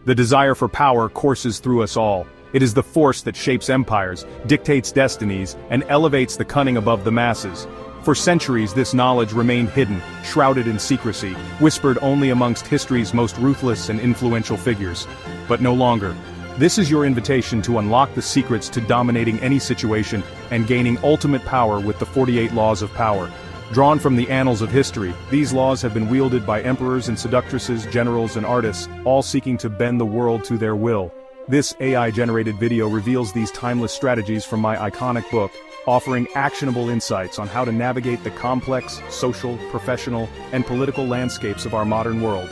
The desire for power courses through us all. It is the force that shapes empires, dictates destinies, and elevates the cunning above the masses. For centuries this knowledge remained hidden, shrouded in secrecy, whispered only amongst history's most ruthless and influential figures. But no longer. This is your invitation to unlock the secrets to dominating any situation and gaining ultimate power with the 48 Laws of Power. Drawn from the annals of history, these laws have been wielded by emperors and seductresses, generals and artists, all seeking to bend the world to their will. This AI-generated video reveals these timeless strategies from my iconic book, offering actionable insights on how to navigate the complex, social, professional, and political landscapes of our modern world.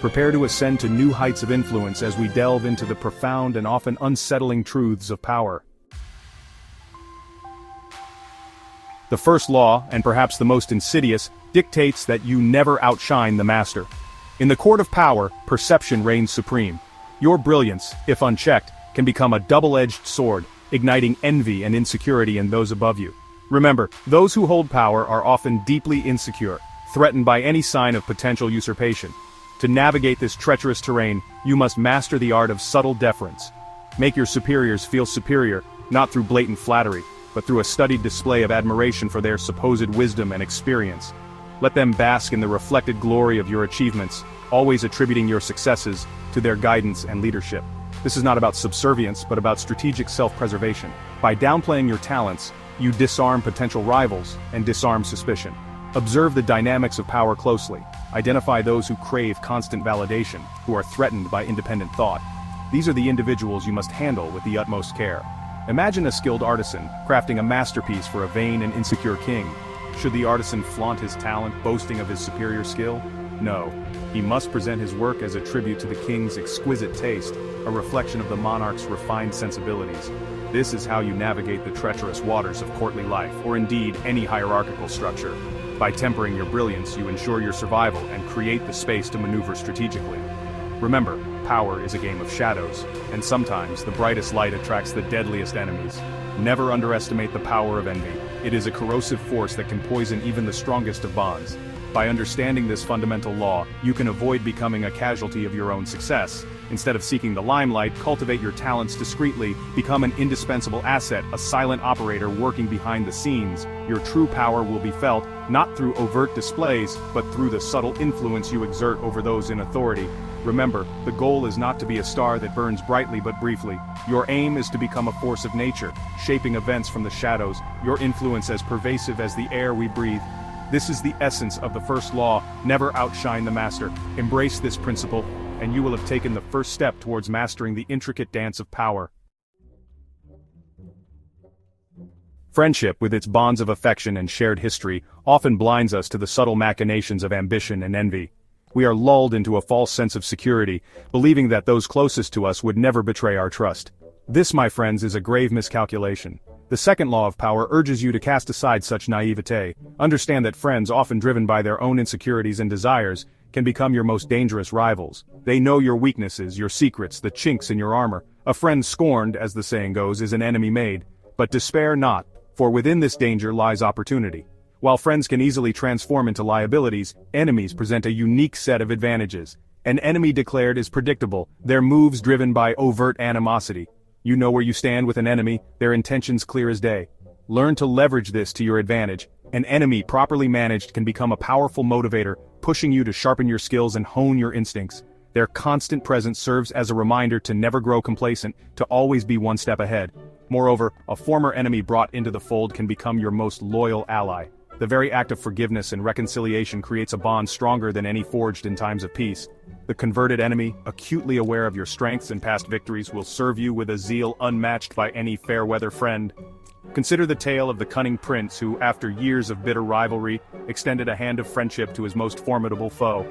Prepare to ascend to new heights of influence as we delve into the profound and often unsettling truths of power. The first law, and perhaps the most insidious, dictates that you never outshine the master. In the court of power, perception reigns supreme. Your brilliance, if unchecked, can become a double-edged sword, igniting envy and insecurity in those above you. Remember, those who hold power are often deeply insecure, threatened by any sign of potential usurpation. To navigate this treacherous terrain, you must master the art of subtle deference. Make your superiors feel superior, not through blatant flattery, but through a studied display of admiration for their supposed wisdom and experience. Let them bask in the reflected glory of your achievements, always attributing your successes to their guidance and leadership. This is not about subservience, but about strategic self-preservation. By downplaying your talents, you disarm potential rivals and disarm suspicion. Observe the dynamics of power closely. Identify those who crave constant validation, who are threatened by independent thought. These are the individuals you must handle with the utmost care. Imagine a skilled artisan, crafting a masterpiece for a vain and insecure king. Should the artisan flaunt his talent, boasting of his superior skill? No. He must present his work as a tribute to the king's exquisite taste, a reflection of the monarch's refined sensibilities. This is how you navigate the treacherous waters of courtly life, or indeed any hierarchical structure. By tempering your brilliance, you ensure your survival and create the space to maneuver strategically. Remember, power is a game of shadows, and sometimes the brightest light attracts the deadliest enemies. Never underestimate the power of envy. It is a corrosive force that can poison even the strongest of bonds. By understanding this fundamental law, you can avoid becoming a casualty of your own success. Instead of seeking the limelight, cultivate your talents discreetly, become an indispensable asset, a silent operator working behind the scenes. Your true power will be felt, not through overt displays, but through the subtle influence you exert over those in authority. Remember, the goal is not to be a star that burns brightly but briefly. Your aim is to become a force of nature, shaping events from the shadows, your influence as pervasive as the air we breathe. This is the essence of the first law: never outshine the master. Embrace this principle, and you will have taken the first step towards mastering the intricate dance of power. Friendship, with its bonds of affection and shared history, often blinds us to the subtle machinations of ambition and envy. We are lulled into a false sense of security, believing that those closest to us would never betray our trust. This, my friends, is a grave miscalculation. The second law of power urges you to cast aside such naivete. Understand that friends, often driven by their own insecurities and desires, can become your most dangerous rivals. They know your weaknesses, your secrets, the chinks in your armor. A friend scorned, as the saying goes, is an enemy made. But despair not, for within this danger lies opportunity. While friends can easily transform into liabilities, enemies present a unique set of advantages. An enemy declared is predictable, their moves driven by overt animosity. You know where you stand with an enemy, their intentions clear as day. Learn to leverage this to your advantage. An enemy properly managed can become a powerful motivator, pushing you to sharpen your skills and hone your instincts. Their constant presence serves as a reminder to never grow complacent, to always be one step ahead. Moreover, a former enemy brought into the fold can become your most loyal ally. The very act of forgiveness and reconciliation creates a bond stronger than any forged in times of peace. The converted enemy, acutely aware of your strengths and past victories, will serve you with a zeal unmatched by any fair-weather friend. Consider the tale of the cunning prince who, after years of bitter rivalry, extended a hand of friendship to his most formidable foe.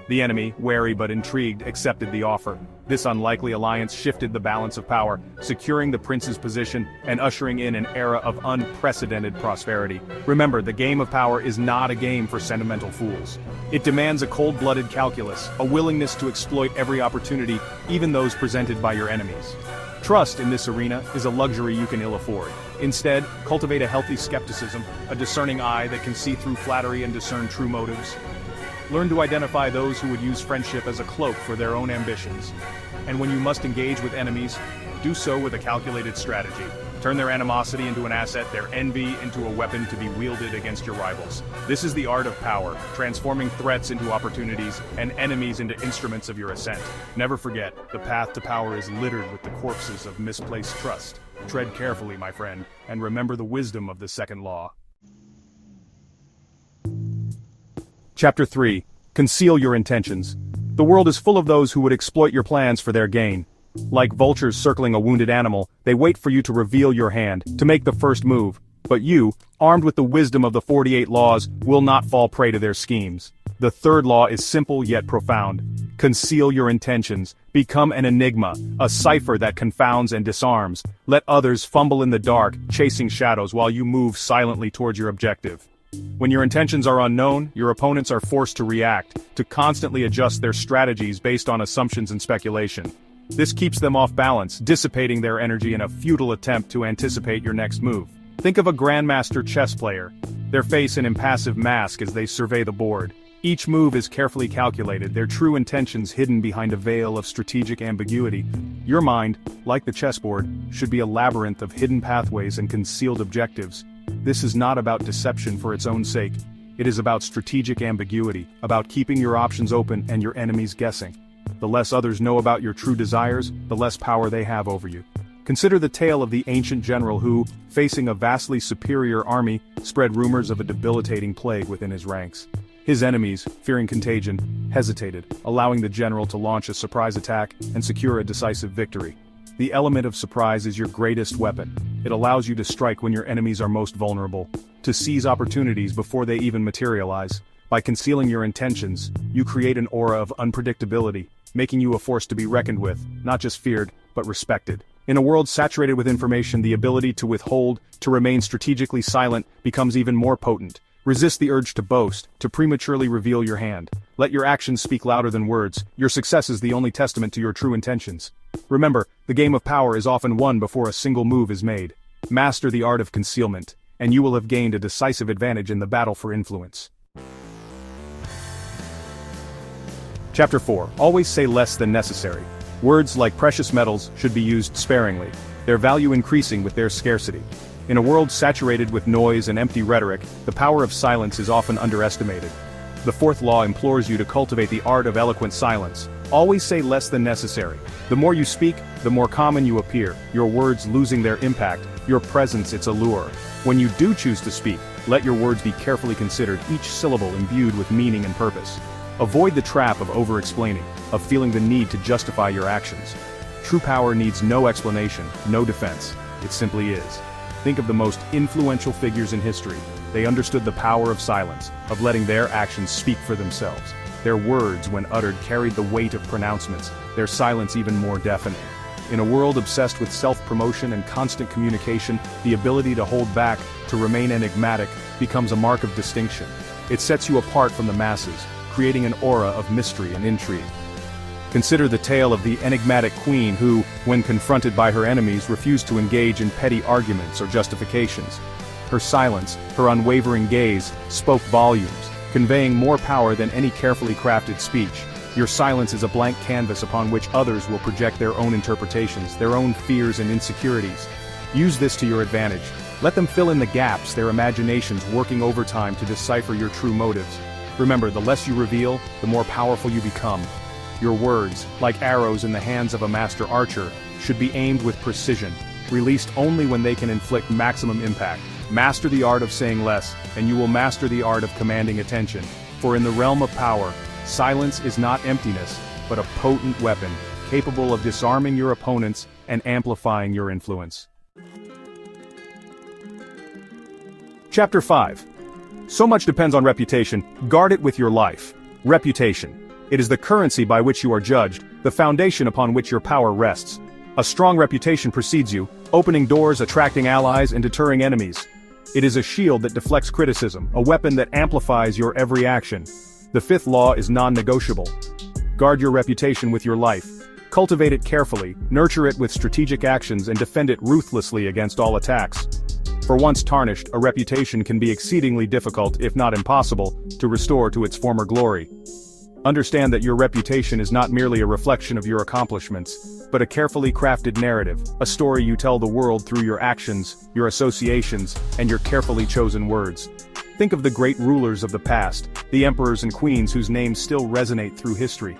The enemy, wary but intrigued, accepted the offer. This unlikely alliance shifted the balance of power, securing the prince's position and ushering in an era of unprecedented prosperity. Remember, the game of power is not a game for sentimental fools. It demands a cold-blooded calculus, a willingness to exploit every opportunity, even those presented by your enemies. Trust in this arena is a luxury you can ill afford. Instead, cultivate a healthy skepticism, a discerning eye that can see through flattery and discern true motives. Learn to identify those who would use friendship as a cloak for their own ambitions. And when you must engage with enemies, do so with a calculated strategy. Turn their animosity into an asset, their envy into a weapon to be wielded against your rivals. This is the art of power, transforming threats into opportunities and enemies into instruments of your ascent. Never forget, the path to power is littered with the corpses of misplaced trust. Tread carefully, my friend, and remember the wisdom of the second law. Chapter 3. Conceal your intentions. The world is full of those who would exploit your plans for their gain. Like vultures circling a wounded animal, they wait for you to reveal your hand, to make the first move. But you, armed with the wisdom of the 48 laws, will not fall prey to their schemes. The third law is simple yet profound. Conceal your intentions. Become an enigma, a cipher that confounds and disarms. Let others fumble in the dark, chasing shadows while you move silently towards your objective. When your intentions are unknown, your opponents are forced to react, to constantly adjust their strategies based on assumptions and speculation. This keeps them off balance, dissipating their energy in a futile attempt to anticipate your next move. Think of a grandmaster chess player. Their face an impassive mask as they survey the board. Each move is carefully calculated, their true intentions hidden behind a veil of strategic ambiguity. Your mind, like the chessboard, should be a labyrinth of hidden pathways and concealed objectives. This is not about deception for its own sake. It is about strategic ambiguity, about keeping your options open and your enemies guessing. The less others know about your true desires, the less power they have over you. Consider the tale of the ancient general who, facing a vastly superior army, spread rumors of a debilitating plague within his ranks. His enemies, fearing contagion, hesitated, allowing the general to launch a surprise attack and secure a decisive victory. The element of surprise is your greatest weapon. It allows you to strike when your enemies are most vulnerable, to seize opportunities before they even materialize. By concealing your intentions, you create an aura of unpredictability, making you a force to be reckoned with, not just feared, but respected. In a world saturated with information, the ability to withhold, to remain strategically silent, becomes even more potent. Resist the urge to boast, to prematurely reveal your hand. Let your actions speak louder than words. Your success is the only testament to your true intentions. Remember, the game of power is often won before a single move is made. Master the art of concealment, and you will have gained a decisive advantage in the battle for influence. Chapter 4. Always say less than necessary. Words like precious metals should be used sparingly, their value increasing with their scarcity. In a world saturated with noise and empty rhetoric, the power of silence is often underestimated. The fourth law implores you to cultivate the art of eloquent silence. Always say less than necessary. The more you speak, the more common you appear, your words losing their impact, your presence its allure. When you do choose to speak, let your words be carefully considered, each syllable imbued with meaning and purpose. Avoid the trap of over-explaining, of feeling the need to justify your actions. True power needs no explanation, no defense. It simply is. Think of the most influential figures in history. They understood the power of silence, of letting their actions speak for themselves. Their words, when uttered, carried the weight of pronouncements, their silence even more deafening. In a world obsessed with self-promotion and constant communication, the ability to hold back, to remain enigmatic, becomes a mark of distinction. It sets you apart from the masses, creating an aura of mystery and intrigue. Consider the tale of the enigmatic queen who, when confronted by her enemies, refused to engage in petty arguments or justifications. Her silence, her unwavering gaze, spoke volumes, conveying more power than any carefully crafted speech. Your silence is a blank canvas upon which others will project their own interpretations, their own fears and insecurities. Use this to your advantage. Let them fill in the gaps, their imaginations working overtime to decipher your true motives. Remember, the less you reveal, the more powerful you become. Your words, like arrows in the hands of a master archer, should be aimed with precision, released only when they can inflict maximum impact. Master the art of saying less, and you will master the art of commanding attention. For in the realm of power, silence is not emptiness, but a potent weapon, capable of disarming your opponents and amplifying your influence. Chapter 5. So much depends on reputation. Guard it with your life. Reputation. It is the currency by which you are judged, the foundation upon which your power rests. A strong reputation precedes you, opening doors, attracting allies, and deterring enemies. It is a shield that deflects criticism, a weapon that amplifies your every action. The fifth law is non-negotiable. Guard your reputation with your life. Cultivate it carefully, nurture it with strategic actions, and defend it ruthlessly against all attacks. For once tarnished, a reputation can be exceedingly difficult, if not impossible, to restore to its former glory. Understand that your reputation is not merely a reflection of your accomplishments, but a carefully crafted narrative, a story you tell the world through your actions, your associations, and your carefully chosen words. Think of the great rulers of the past, the emperors and queens whose names still resonate through history.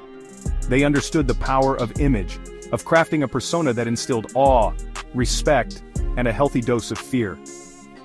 They understood the power of image, of crafting a persona that instilled awe, respect, and a healthy dose of fear.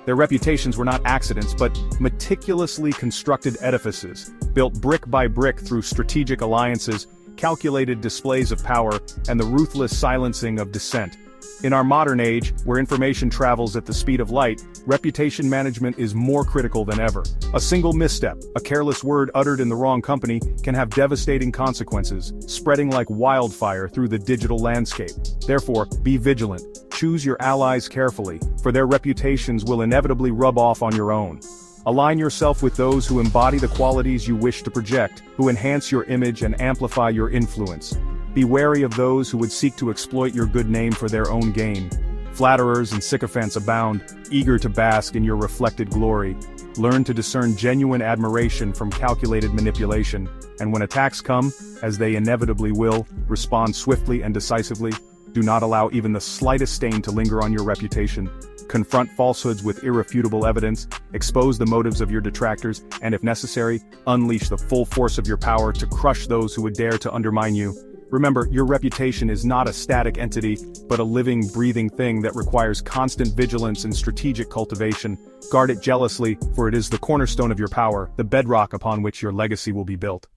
Their reputations were not accidents but meticulously constructed edifices, built brick by brick through strategic alliances, calculated displays of power, and the ruthless silencing of dissent. In our modern age, where information travels at the speed of light, reputation management is more critical than ever. A single misstep, a careless word uttered in the wrong company, can have devastating consequences, spreading like wildfire through the digital landscape. Therefore, be vigilant. Choose your allies carefully, for their reputations will inevitably rub off on your own. Align yourself with those who embody the qualities you wish to project, who enhance your image and amplify your influence. Be wary of those who would seek to exploit your good name for their own gain. Flatterers and sycophants abound, eager to bask in your reflected glory. Learn to discern genuine admiration from calculated manipulation, and when attacks come, as they inevitably will, respond swiftly and decisively. Do not allow even the slightest stain to linger on your reputation. Confront falsehoods with irrefutable evidence, expose the motives of your detractors, and if necessary, unleash the full force of your power to crush those who would dare to undermine you. Remember, your reputation is not a static entity, but a living, breathing thing that requires constant vigilance and strategic cultivation. Guard it jealously, for it is the cornerstone of your power, the bedrock upon which your legacy will be built.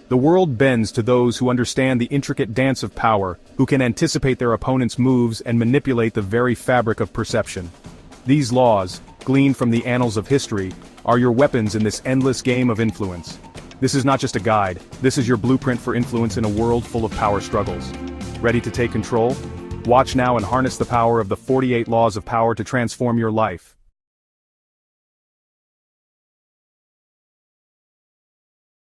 The world bends to those who understand the intricate dance of power, who can anticipate their opponent's moves and manipulate the very fabric of perception. These laws, gleaned from the annals of history, are your weapons in this endless game of influence. This is not just a guide, this is your blueprint for influence in a world full of power struggles. Ready to take control? Watch now and harness the power of the 48 laws of power to transform your life.